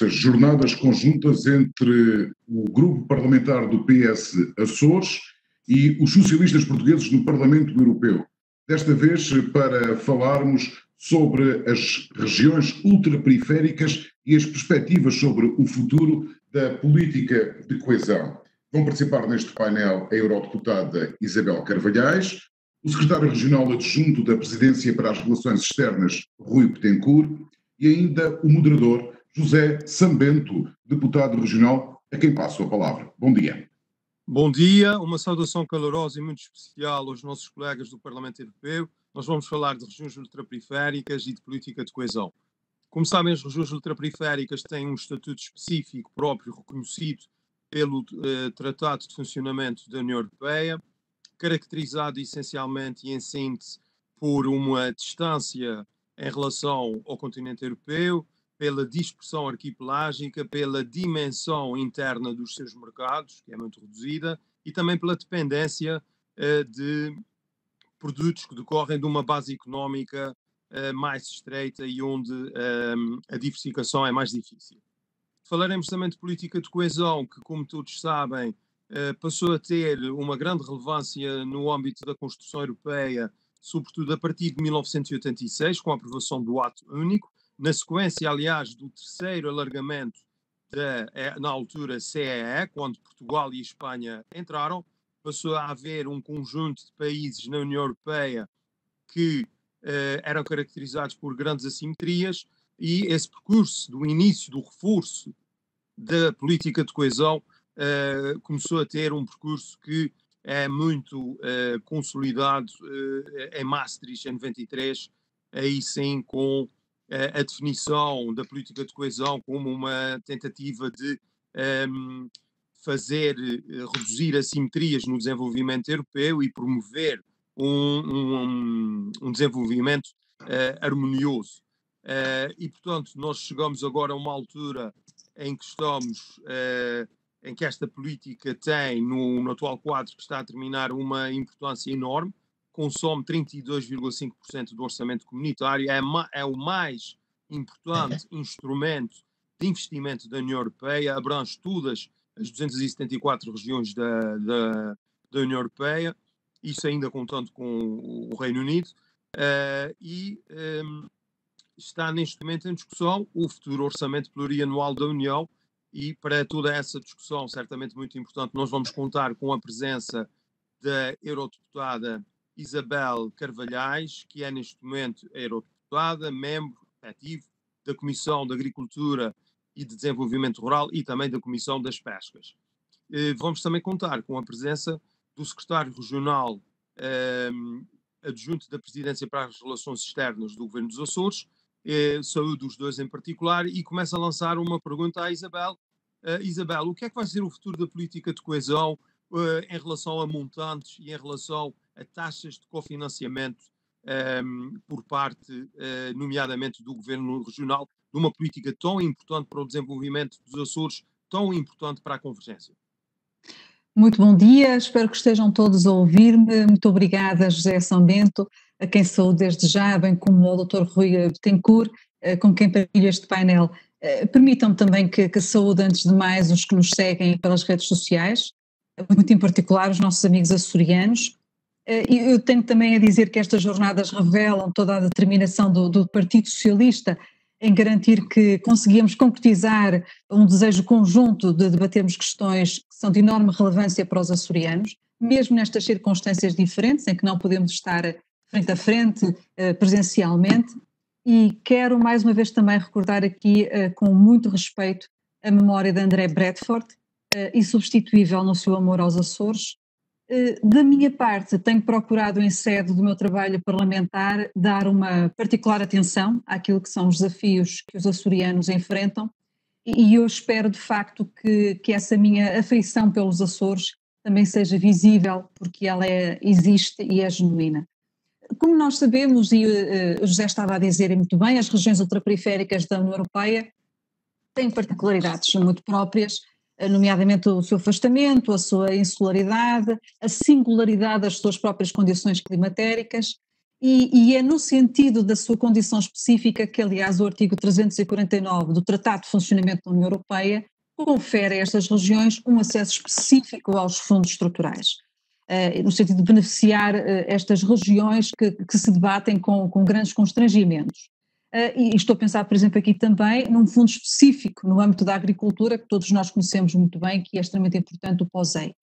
As jornadas conjuntas entre o grupo parlamentar do PS Açores e os socialistas portugueses no Parlamento Europeu. Desta vez para falarmos sobre as regiões ultraperiféricas e as perspectivas sobre o futuro da política de coesão. Vão participar neste painel a eurodeputada Isabel Carvalhais, o secretário regional adjunto da Presidência para as Relações Externas, Rui Petencourt, e ainda o moderador José Sambento, deputado regional, a quem passo a palavra. Bom dia. Bom dia, uma saudação calorosa e muito especial aos nossos colegas do Parlamento Europeu. Nós vamos falar de regiões ultraperiféricas e de política de coesão. Como sabem, as regiões ultraperiféricas têm um estatuto específico próprio reconhecido pelo Tratado de Funcionamento da União Europeia, caracterizado essencialmente e em síntese por uma distância em relação ao continente europeu, pela dispersão arquipelágica, pela dimensão interna dos seus mercados, que é muito reduzida, e também pela dependência de produtos que decorrem de uma base económica mais estreita e onde a diversificação é mais difícil. Falaremos também de política de coesão, que, como todos sabem, passou a ter uma grande relevância no âmbito da construção europeia, sobretudo a partir de 1986, com a aprovação do Ato Único, na sequência, aliás, do terceiro alargamento na altura CEE, quando Portugal e Espanha entraram, passou a haver um conjunto de países na União Europeia que eram caracterizados por grandes assimetrias, e esse percurso do início do reforço da política de coesão começou a ter um percurso que é muito consolidado em Maastricht, em 93, aí sim com a definição da política de coesão como uma tentativa de reduzir assimetrias no desenvolvimento europeu e promover um desenvolvimento harmonioso. E, portanto, nós chegamos agora a uma altura em que estamos, em que esta política tem, no atual quadro que está a terminar, uma importância enorme, consome 32,5% do orçamento comunitário, é o mais importante instrumento de investimento da União Europeia, abrange todas as 274 regiões da União Europeia, isso ainda contando com o Reino Unido, está neste momento em discussão o futuro orçamento plurianual da União, e para toda essa discussão, certamente muito importante, nós vamos contar com a presença da eurodeputada Isabel Carvalhais, que é neste momento eurodeputada, membro ativo da Comissão de Agricultura e de Desenvolvimento Rural e também da Comissão das Pescas. Vamos também contar com a presença do secretário regional adjunto da Presidência para as Relações Externas do Governo dos Açores, saúde os dois em particular, e começa a lançar uma pergunta à Isabel. Isabel, o que é que vai ser o futuro da política de coesão em relação a montantes e em relação a taxas de cofinanciamento por parte, nomeadamente, do Governo Regional, de uma política tão importante para o desenvolvimento dos Açores, tão importante para a convergência? Muito bom dia, espero que estejam todos a ouvir-me. Muito obrigada, José Sambento, a quem saúdo desde já, bem como ao Dr. Rui Petencourt, com quem partilho este painel. Permitam-me também que saúde, antes de mais, os que nos seguem pelas redes sociais, muito em particular os nossos amigos açorianos. Eu tenho também a dizer que estas jornadas revelam toda a determinação do Partido Socialista em garantir que conseguimos concretizar um desejo conjunto de debatermos questões que são de enorme relevância para os açorianos, mesmo nestas circunstâncias diferentes, em que não podemos estar frente a frente, presencialmente. E quero mais uma vez também recordar aqui, com muito respeito, a memória de André Bradford, insubstituível no seu amor aos Açores. Da minha parte, tenho procurado, em sede do meu trabalho parlamentar, dar uma particular atenção àquilo que são os desafios que os açorianos enfrentam, e eu espero, de facto, que essa minha afeição pelos Açores também seja visível, porque ela existe e é genuína. Como nós sabemos, e o José estava a dizer muito bem, as regiões ultraperiféricas da União Europeia têm particularidades muito próprias, nomeadamente o seu afastamento, a sua insularidade, a singularidade das suas próprias condições climatéricas, e é no sentido da sua condição específica que, aliás, o artigo 349 do Tratado de Funcionamento da União Europeia confere a estas regiões um acesso específico aos fundos estruturais, no sentido de beneficiar estas regiões que se debatem com grandes constrangimentos. E estou a pensar, por exemplo, aqui também num fundo específico no âmbito da agricultura, que todos nós conhecemos muito bem, que é extremamente importante, o POSEI.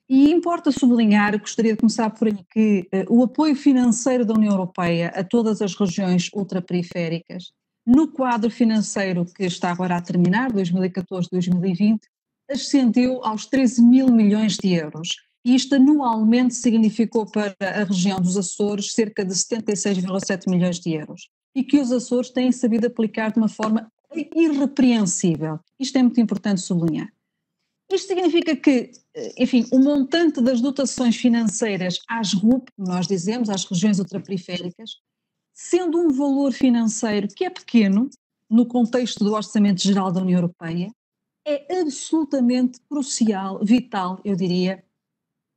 E importa sublinhar, gostaria de começar por aí, que o apoio financeiro da União Europeia a todas as regiões ultraperiféricas, no quadro financeiro que está agora a terminar, 2014-2020, ascendeu aos 13 mil milhões de euros. E isto anualmente significou para a região dos Açores cerca de 76,7 milhões de euros. E que os Açores têm sabido aplicar de uma forma irrepreensível. Isto é muito importante sublinhar. Isto significa que, enfim, o montante das dotações financeiras às RUP, como nós dizemos, às regiões ultraperiféricas, sendo um valor financeiro que é pequeno, no contexto do Orçamento Geral da União Europeia, é absolutamente crucial, vital, eu diria,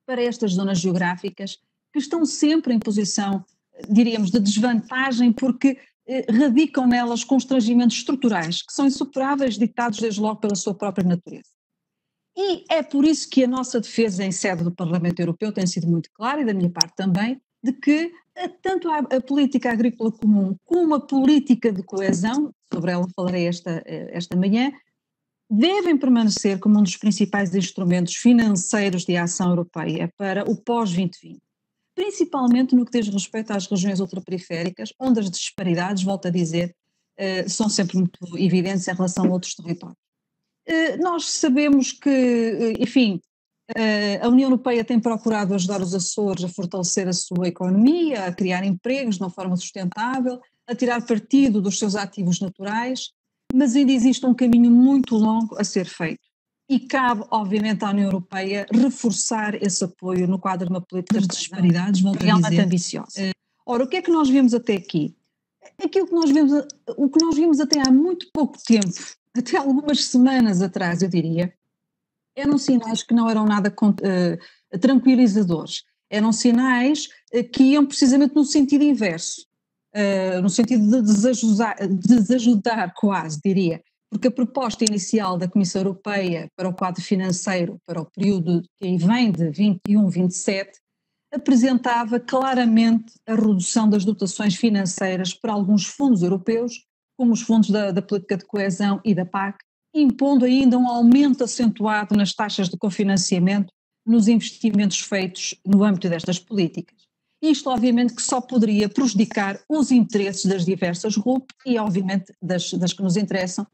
para estas zonas geográficas que estão sempre em posição, diríamos, de desvantagem, porque radicam nelas constrangimentos estruturais que são insuperáveis, ditados desde logo pela sua própria natureza. E é por isso que a nossa defesa em sede do Parlamento Europeu tem sido muito clara, e da minha parte também, de que tanto a política agrícola comum como a política de coesão, sobre ela falarei esta manhã, devem permanecer como um dos principais instrumentos financeiros de ação europeia para o pós-2020, principalmente no que diz respeito às regiões ultraperiféricas, onde as disparidades, volto a dizer, são sempre muito evidentes em relação a outros territórios. Nós sabemos que, enfim, a União Europeia tem procurado ajudar os Açores a fortalecer a sua economia, a criar empregos de uma forma sustentável, a tirar partido dos seus ativos naturais, mas ainda existe um caminho muito longo a ser feito. E cabe, obviamente, à União Europeia reforçar esse apoio no quadro de uma política de disparidades realmente ambiciosa. Ora, o que é que nós vimos até aqui? Aquilo que nós vimos, o que nós vimos até há muito pouco tempo, até algumas semanas atrás, eu diria, eram sinais que não eram nada tranquilizadores. Eram sinais que iam precisamente no sentido inverso, no sentido de desajudar quase, diria, porque a proposta inicial da Comissão Europeia para o quadro financeiro para o período que vem de 21-27 apresentava claramente a redução das dotações financeiras para alguns fundos europeus, como os fundos da política de coesão e da PAC, impondo ainda um aumento acentuado nas taxas de cofinanciamento nos investimentos feitos no âmbito destas políticas. Isto, obviamente, que só poderia prejudicar os interesses das diversas RUP e, obviamente, das que nos interessam,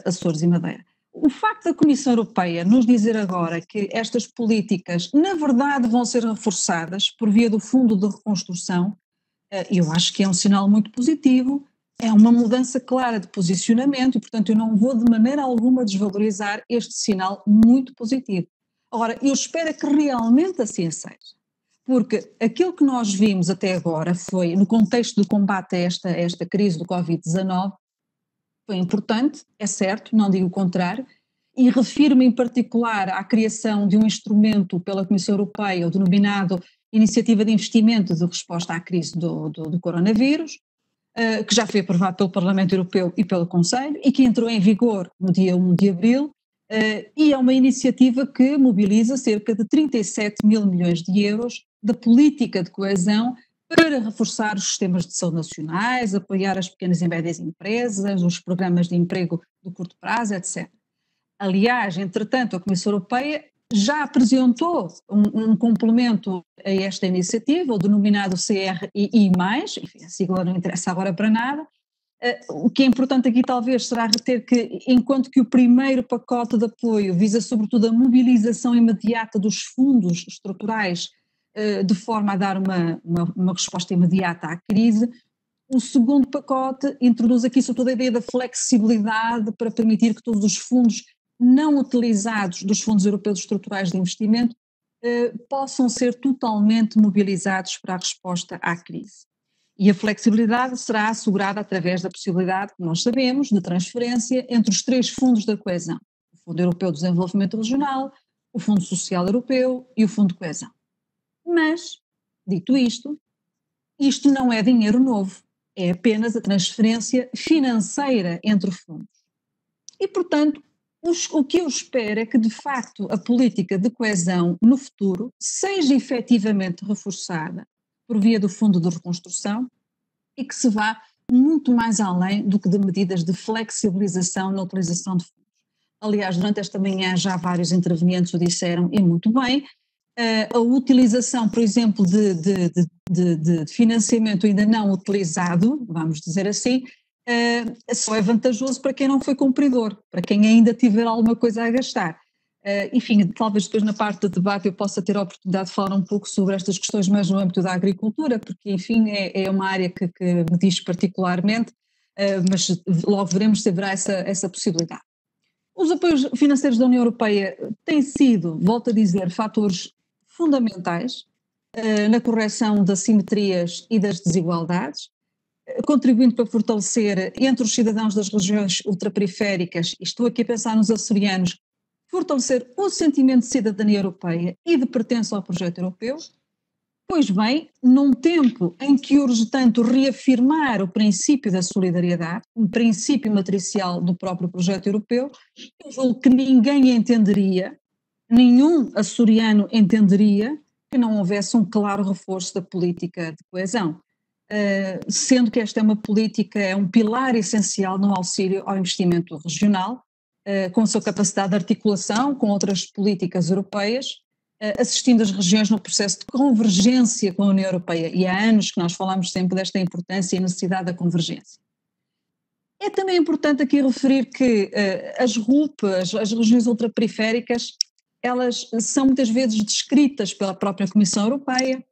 Açores e Madeira. O facto da Comissão Europeia nos dizer agora que estas políticas, na verdade, vão ser reforçadas por via do Fundo de Reconstrução, eu acho que é um sinal muito positivo. É uma mudança clara de posicionamento e, portanto, eu não vou de maneira alguma desvalorizar este sinal muito positivo. Agora, eu espero que realmente assim seja, porque aquilo que nós vimos até agora foi, no contexto do combate a esta crise do Covid-19, foi importante, é certo, não digo o contrário, e refiro-me em particular à criação de um instrumento pela Comissão Europeia, o denominado Iniciativa de Investimento de Resposta à Crise do Coronavírus, que já foi aprovado pelo Parlamento Europeu e pelo Conselho e que entrou em vigor no dia 1 de abril, e é uma iniciativa que mobiliza cerca de 37 mil milhões de euros da política de coesão para reforçar os sistemas de saúde nacionais, apoiar as pequenas e médias empresas, os programas de emprego de curto prazo, etc. Aliás, entretanto, a Comissão Europeia já apresentou um complemento a esta iniciativa, o denominado CRI+, enfim, a sigla não interessa agora para nada. O que é importante aqui talvez será reter que, enquanto que o primeiro pacote de apoio visa sobretudo a mobilização imediata dos fundos estruturais de forma a dar uma resposta imediata à crise, o segundo pacote introduz aqui sobretudo a ideia da flexibilidade para permitir que todos os fundos não utilizados dos fundos europeus estruturais de investimento possam ser totalmente mobilizados para a resposta à crise. E a flexibilidade será assegurada através da possibilidade, que nós sabemos, de transferência entre os três fundos da coesão: o Fundo Europeu de Desenvolvimento Regional, o Fundo Social Europeu e o Fundo de Coesão. Mas, dito isto isto não é dinheiro novo, é apenas a transferência financeira entre os fundos. E, portanto, o que eu espero é que, de facto, a política de coesão no futuro seja efetivamente reforçada por via do Fundo de Reconstrução e que se vá muito mais além do que de medidas de flexibilização na utilização de fundos. Aliás, durante esta manhã já vários intervenientes o disseram, e muito bem, a utilização, por exemplo, de financiamento ainda não utilizado, vamos dizer assim, só é vantajoso para quem não foi cumpridor, para quem ainda tiver alguma coisa a gastar. Enfim, talvez depois na parte do debate eu possa ter a oportunidade de falar um pouco sobre estas questões mais no âmbito da agricultura, porque enfim é uma área que me diz particularmente, mas logo veremos se haverá essa possibilidade. Os apoios financeiros da União Europeia têm sido, volto a dizer, fatores fundamentais na correção das assimetrias e das desigualdades, contribuindo para fortalecer entre os cidadãos das regiões ultraperiféricas, e estou aqui a pensar nos açorianos, fortalecer o sentimento de cidadania europeia e de pertença ao projeto europeu. Pois bem, num tempo em que urge tanto reafirmar o princípio da solidariedade, um princípio matricial do próprio projeto europeu, eu julgo que ninguém entenderia, nenhum açoriano entenderia que não houvesse um claro reforço da política de coesão, sendo que esta é uma política, é um pilar essencial no auxílio ao investimento regional, com a sua capacidade de articulação com outras políticas europeias, assistindo as regiões no processo de convergência com a União Europeia, e há anos que nós falamos sempre desta importância e necessidade da convergência. É também importante aqui referir que as RUP, as regiões ultraperiféricas, elas são muitas vezes descritas pela própria Comissão Europeia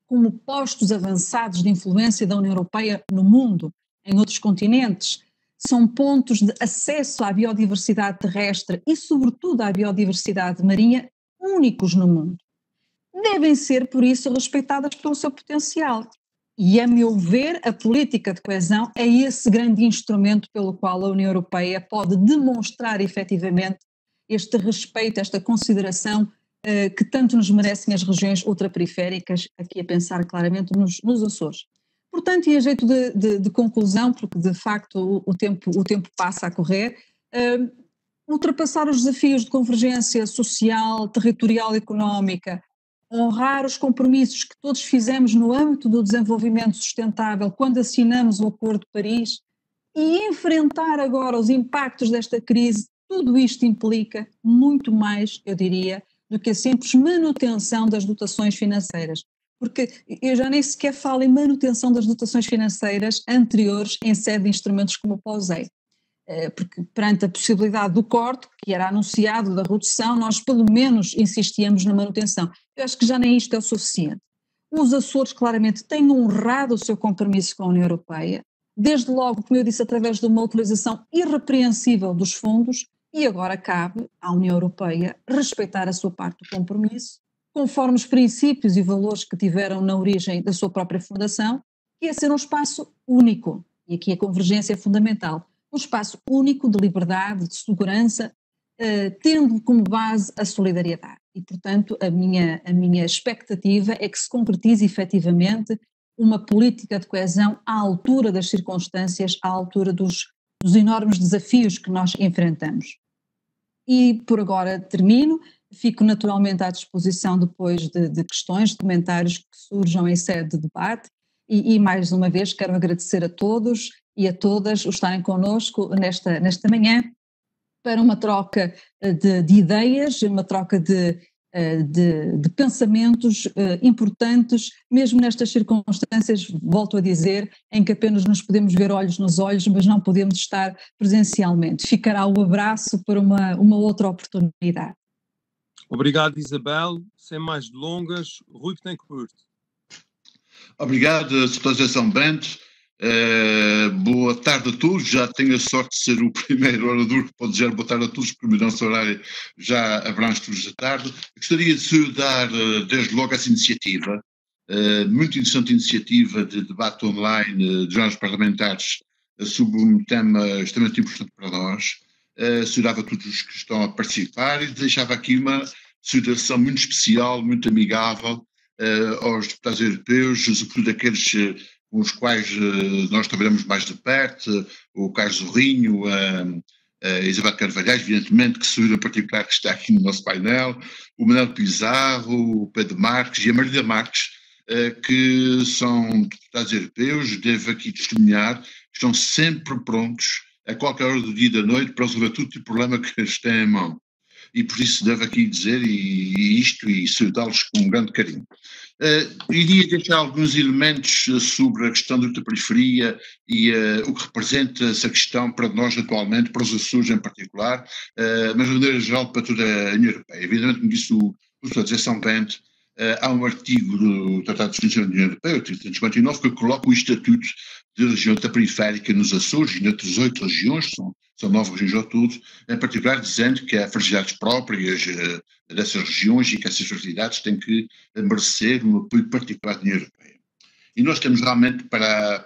como postos avançados de influência da União Europeia no mundo, em outros continentes. São pontos de acesso à biodiversidade terrestre e, sobretudo, à biodiversidade marinha únicos no mundo. Devem ser, por isso, respeitadas pelo seu potencial. E, a meu ver, a política de coesão é esse grande instrumento pelo qual a União Europeia pode demonstrar efetivamente este respeito, esta consideração que tanto nos merecem as regiões ultraperiféricas, aqui a pensar claramente nos Açores. Portanto, e a jeito de conclusão, porque de facto o tempo passa a correr, ultrapassar os desafios de convergência social, territorial e económica, honrar os compromissos que todos fizemos no âmbito do desenvolvimento sustentável quando assinamos o Acordo de Paris e enfrentar agora os impactos desta crise, tudo isto implica muito mais, eu diria, do que a simples manutenção das dotações financeiras. Porque eu já nem sequer falo em manutenção das dotações financeiras anteriores em sede de instrumentos como o POSEI. Porque perante a possibilidade do corte, que era anunciado, da redução, nós pelo menos insistíamos na manutenção. Eu acho que já nem isto é o suficiente. Os Açores claramente têm honrado o seu compromisso com a União Europeia, desde logo, como eu disse, através de uma utilização irrepreensível dos fundos, e agora cabe à União Europeia respeitar a sua parte do compromisso, conforme os princípios e valores que tiveram na origem da sua própria fundação, que é ser um espaço único, e aqui a convergência é fundamental, um espaço único de liberdade, de segurança, tendo como base a solidariedade. E, portanto, a minha expectativa é que se concretize efetivamente uma política de coesão à altura das circunstâncias, à altura dos enormes desafios que nós enfrentamos. E por agora termino, fico naturalmente à disposição depois de questões, de comentários que surjam em sede de debate e mais uma vez quero agradecer a todos e a todas o estarem connosco nesta manhã para uma troca de ideias, uma troca de pensamentos importantes, mesmo nestas circunstâncias, volto a dizer, em que apenas nos podemos ver olhos nos olhos, mas não podemos estar presencialmente. Ficará o abraço para uma outra oportunidade. Obrigado, Isabel. Sem mais delongas, Rui Betancourt. Obrigado, Sr. São Bento. Boa tarde a todos. Já tenho a sorte de ser o primeiro orador que pode dizer boa tarde a todos, porque o nosso horário já abrange todos da tarde. Gostaria de saudar desde logo essa iniciativa, muito interessante iniciativa de debate online de jornais parlamentares sobre um tema extremamente importante para nós. Saudava todos os que estão a participar e deixava aqui uma saudação muito especial, muito amigável aos deputados europeus, sobretudo aqueles com os quais nós trabalhamos mais de perto, o Carlos Zorrinho, a Isabel Carvalhais, evidentemente, que sou em particular que está aqui no nosso painel, o Manuel Pizarro, o Pedro Marques e a Maria Marques, que são deputados europeus, devo aqui testemunhar, estão sempre prontos, a qualquer hora do dia e da noite, para resolver todo tipo de problema que eles têm em mão. E por isso devo aqui dizer isto e saudá-los com um grande carinho. Iria deixar alguns elementos sobre a questão da ultraperiferia e o que representa essa questão para nós atualmente, para os Açores em particular, mas de maneira geral para toda a União Europeia. Evidentemente, como disse o professor José São Bento, há um artigo do Tratado de Funcionamento da União Europeia, o artigo 359, que coloca o estatuto de região ultraperiférica nos Açores e noutras 8 regiões, são 9 regiões ao todo, em particular dizendo que há fragilidades próprias dessas regiões e que essas fragilidades têm que merecer um apoio particular da União Europeia. E nós temos realmente para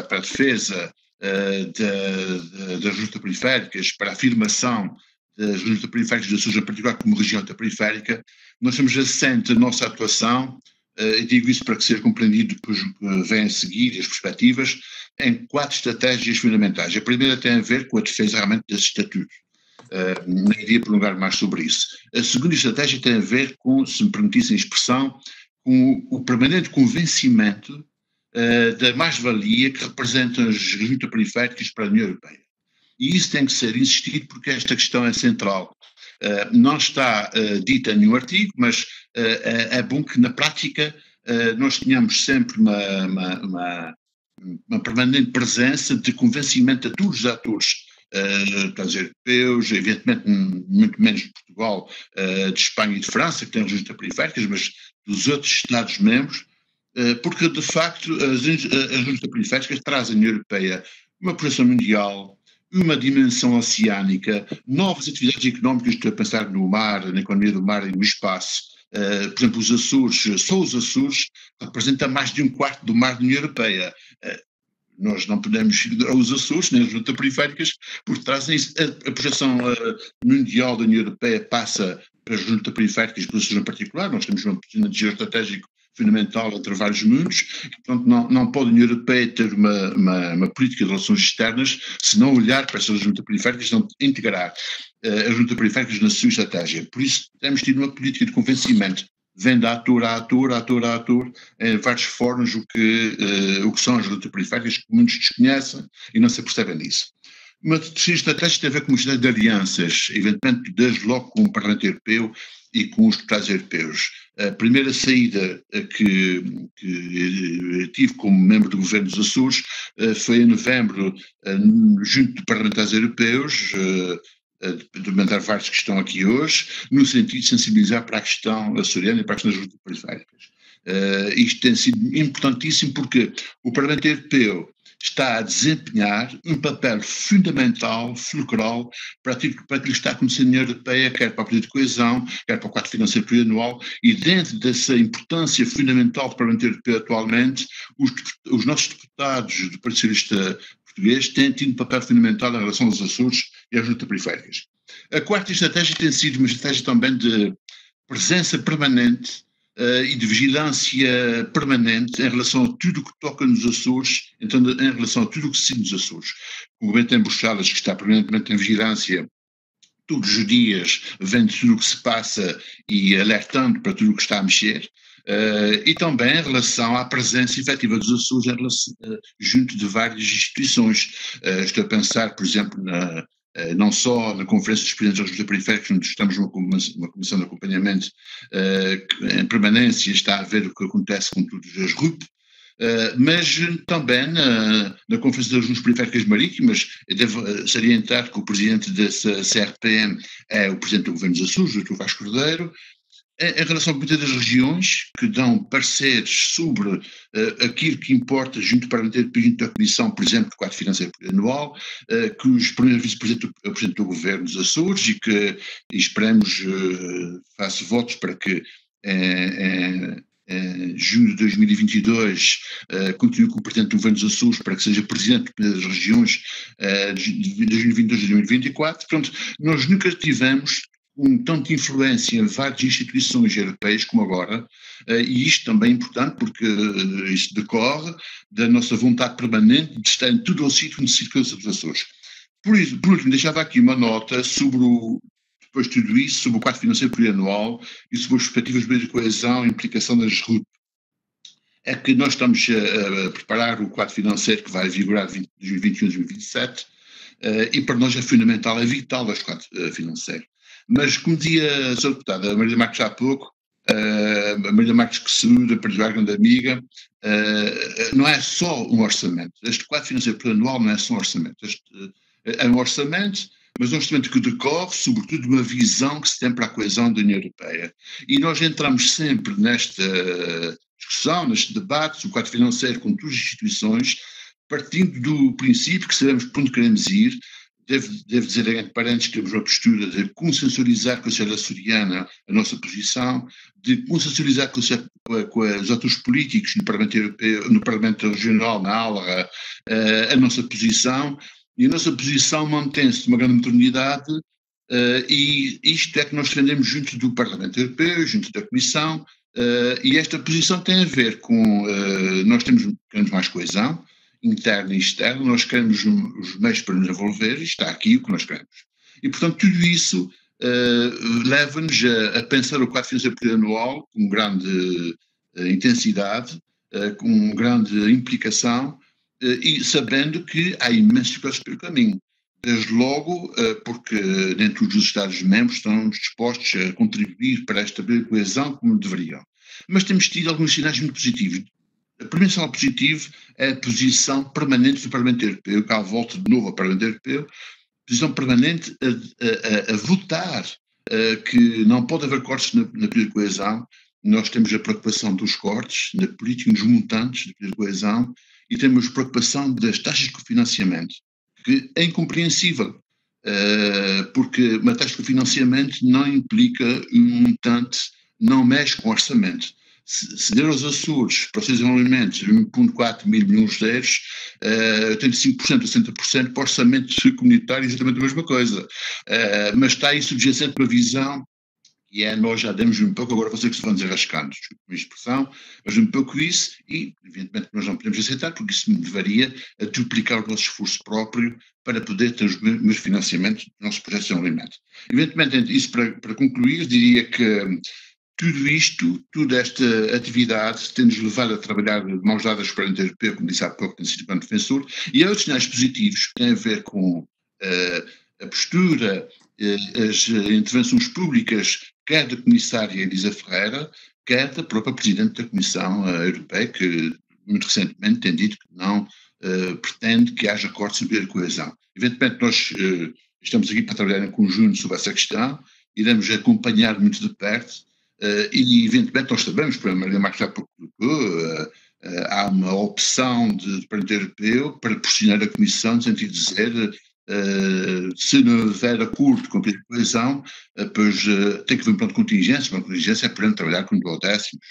a defesa das regiões ultraperiféricas, para a afirmação das regiões ultraperiféricas dos Açores, em particular como região ultraperiférica, nós temos assente a nossa atuação, e digo isso para que seja compreendido depois o que vem a seguir, as perspectivas, em 4 estratégias fundamentais. A primeira tem a ver com a defesa realmente desse estatuto. Não iria prolongar mais sobre isso. A segunda estratégia tem a ver com, se me permitissem a expressão, com o permanente convencimento da mais-valia que representam as regiões ultraperiféricas para a União Europeia. E isso tem que ser insistido porque esta questão é central. Não está dita em nenhum artigo, mas é bom que na prática nós tenhamos sempre uma permanente presença de convencimento a todos os atores, portanto, europeus, evidentemente muito menos de Portugal, de Espanha e de França, que têm regiões ultraperiféricas, mas dos outros Estados-membros, porque de facto as regiões ultraperiféricas trazem à União Europeia uma projeção mundial, uma dimensão oceânica, novas atividades económicas, estou a pensar no mar, na economia do mar e no espaço. Por exemplo, os Açores, só os Açores representam mais de 1/4 do mar da União Europeia. Nós não podemos ignorar os Açores, nem as ultraperiféricas, porque trazem isso. A projeção mundial da União Europeia passa para as ultraperiféricas, para os Açores em particular. Nós temos um posicionamento geoestratégico fundamental entre vários mundos, portanto não pode a União Europeia ter uma política de relações externas se não olhar para essas juntas periféricas, se não integrar as juntas periféricas na sua estratégia. Por isso temos tido uma política de convencimento, vendo ator a ator, em vários fóruns o que são as juntas periféricas, que muitos desconhecem e não se apercebem disso. Uma terceira estratégia tem a ver com a estratégia de alianças, evidentemente desde logo com o Parlamento Europeu e com os deputados europeus. A primeira saída que tive como membro do governo dos Açores foi em novembro, junto de parlamentares europeus, de parlamentares vários que estão aqui hoje, no sentido de sensibilizar para a questão açoriana e para as questões periféricas. Isto tem sido importantíssimo porque o Parlamento Europeu está a desempenhar um papel fundamental, fulcral, para aquilo que está acontecendo na União Europeia, quer para a política de coesão, quer para o quadro financeiro plurianual, e dentro dessa importância fundamental do Parlamento Europeu atualmente, os nossos deputados do Partido Socialista Português têm tido um papel fundamental em relação aos Açores e às juntas periféricas. A quarta estratégia tem sido uma estratégia também de presença permanente e de vigilância permanente em relação a tudo o que toca nos Açores, então em relação a tudo o que se decide nos Açores. O governo tem Bruxelas, que está permanentemente em vigilância todos os dias, vendo tudo o que se passa e alertando para tudo o que está a mexer, e também em relação à presença efetiva dos Açores junto de várias instituições. Estou a pensar, por exemplo, não só na Conferência dos Presidentes das Regiões Periféricas, onde estamos numa comissão de acompanhamento em permanência, está a ver o que acontece com todas as RUP, mas também na Conferência das Regiões Periféricas Marítimas. Eu devo salientar que o presidente dessa CRPM é o presidente do Governo dos Açores, o Dr. Vasco Cordeiro, em relação ao Comitê das Regiões, que dão pareceres sobre aquilo que importa junto para manter o junto da Comissão, por exemplo, do quadro financeiro anual, que os primeiros vice-presidentes é o Presidente do Governo dos Açores e que esperamos, faço votos para que em junho de 2022 continue como Presidente do Governo dos Açores para que seja Presidente das Regiões de 2022 a 2024. Portanto, nós nunca tivemos com tanta influência em várias instituições europeias como agora, e isto também é importante porque isto decorre da nossa vontade permanente de estar em tudo o sítio onde se circula os Açores. Por último, deixava aqui uma nota sobre depois de tudo isso, sobre o quadro financeiro plurianual e sobre as perspectivas de coesão e implicação das RUP. É que nós estamos a preparar o quadro financeiro que vai vigorar de 2021 a 2027, e para nós é fundamental, é vital este quadro financeiro. Mas, como dizia a Sra. Deputada Maria Marques há pouco, a Maria Marques que saúda, para a grande amiga, não é só um orçamento. Este quadro financeiro plurianual não é só um orçamento. É um orçamento, mas um orçamento que decorre, sobretudo, de uma visão que se tem para a coesão da União Europeia. E nós entramos sempre nesta discussão, neste debate, o quadro financeiro com todas as instituições, partindo do princípio que sabemos por onde queremos ir. Devo dizer, entre parênteses, que temos uma postura de consensualizar com a sociedade açoriana a nossa posição, de consensualizar com os atores políticos no Parlamento Europeu, no Parlamento Regional, na ALRA, a nossa posição, e a nossa posição mantém-se de uma grande modernidade, e isto é que nós defendemos junto do Parlamento Europeu, junto da Comissão, e esta posição tem a ver com, nós queremos mais coesão, interna e externa, nós queremos os meios para nos envolver, e está aqui o que nós queremos. E, portanto, tudo isso leva-nos a pensar o quadro financeiro plurianual com grande intensidade, com grande implicação, e sabendo que há imensas coisas pelo caminho. Desde logo, porque nem todos os Estados-membros estão dispostos a contribuir para esta coesão como deveriam. Mas temos tido alguns sinais muito positivos. O primeiro sinal positivo é a posição permanente do Parlamento Europeu, que há volta de novo ao Parlamento Europeu, posição permanente a votar que não pode haver cortes na política de coesão. Nós temos a preocupação dos cortes na política, nos montantes da política de coesão, e temos preocupação das taxas de cofinanciamento, que é incompreensível, porque uma taxa de cofinanciamento não implica um montante, não mexe com o orçamento. Se der aos Açores, para os seus desenvolvimentos, 1,4 mil milhões de euros, 85% ou 60% para o orçamento comunitário, exatamente a mesma coisa. Mas está aí subjacente uma visão, e nós já demos um pouco, agora vocês que se vão desarrascando, desculpe a minha expressão, mas um pouco isso, e evidentemente nós não podemos aceitar, porque isso levaria a duplicar o nosso esforço próprio para poder ter os mesmos financiamentos dos nossos projetos de desenvolvimento. Evidentemente, isso para concluir, diria que tudo isto, toda esta atividade tem-nos levado a trabalhar de mãos dadas com o Parlamento Europeu, como disse há pouco, tem sido o plano defensor, e há outros sinais positivos que têm a ver com a postura, as intervenções públicas, quer da comissária Elisa Ferreira, quer da própria Presidente da Comissão Europeia, que muito recentemente tem dito que não pretende que haja cortes sobre a coesão. Evidentemente, nós estamos aqui para trabalhar em conjunto sobre essa questão, iremos acompanhar muito de perto, e evidentemente nós sabemos, por exemplo, a Maria Marques já pouco colocou, há uma opção do Parlamento Europeu para pressionar a Comissão, no sentido de dizer, se não houver acordo com a coesão, pois tem que haver um plano de contingência. Uma contingência é para trabalhar com duodécimos,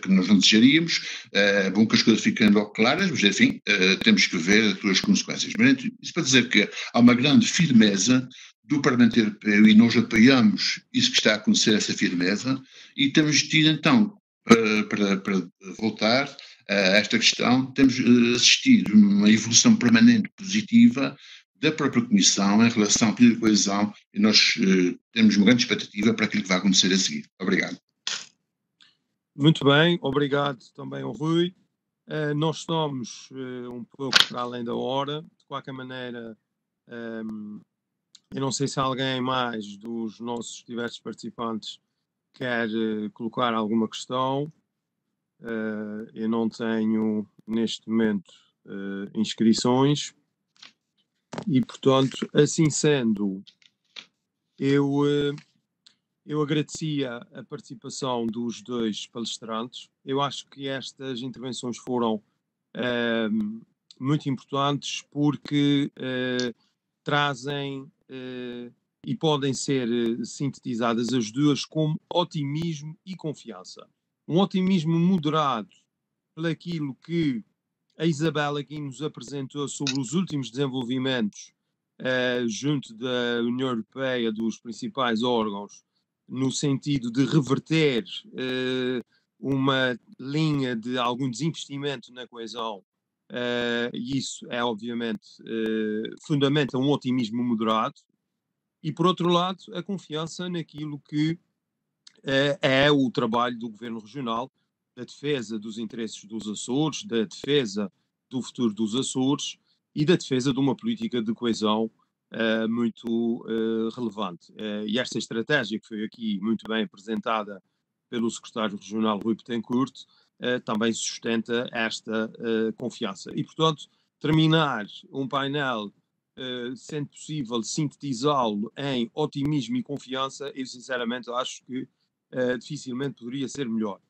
que nós não desejaríamos. É bom que as coisas fiquem logo claras, mas enfim, temos que ver as suas consequências. Mas isso para dizer que há uma grande firmeza do Parlamento Europeu, e nós apoiamos isso que está a acontecer, essa firmeza, e temos tido então, para voltar a esta questão, temos assistido a uma evolução permanente positiva da própria Comissão em relação à política de coesão, e nós temos uma grande expectativa para aquilo que vai acontecer a seguir. Obrigado. Muito bem, obrigado também ao Rui. Nós estamos um pouco para além da hora, de qualquer maneira. Eu não sei se alguém mais dos nossos diversos participantes quer colocar alguma questão. Eu não tenho, neste momento, inscrições. E, portanto, assim sendo, eu agradecia a participação dos dois palestrantes. Eu acho que estas intervenções foram muito importantes porque trazem e podem ser sintetizadas as duas como otimismo e confiança. Um otimismo moderado pelaquilo que a Isabela aqui nos apresentou sobre os últimos desenvolvimentos junto da União Europeia, dos principais órgãos, no sentido de reverter uma linha de algum desinvestimento na coesão, e isso é obviamente fundamenta um otimismo moderado, e por outro lado a confiança naquilo que é o trabalho do governo regional, da defesa dos interesses dos Açores, da defesa do futuro dos Açores e da defesa de uma política de coesão muito relevante. E esta estratégia, que foi aqui muito bem apresentada pelo secretário regional Rui Betancourt, também sustenta esta confiança. E, portanto, terminar um painel, sendo possível sintetizá-lo em otimismo e confiança, eu sinceramente acho que dificilmente poderia ser melhor.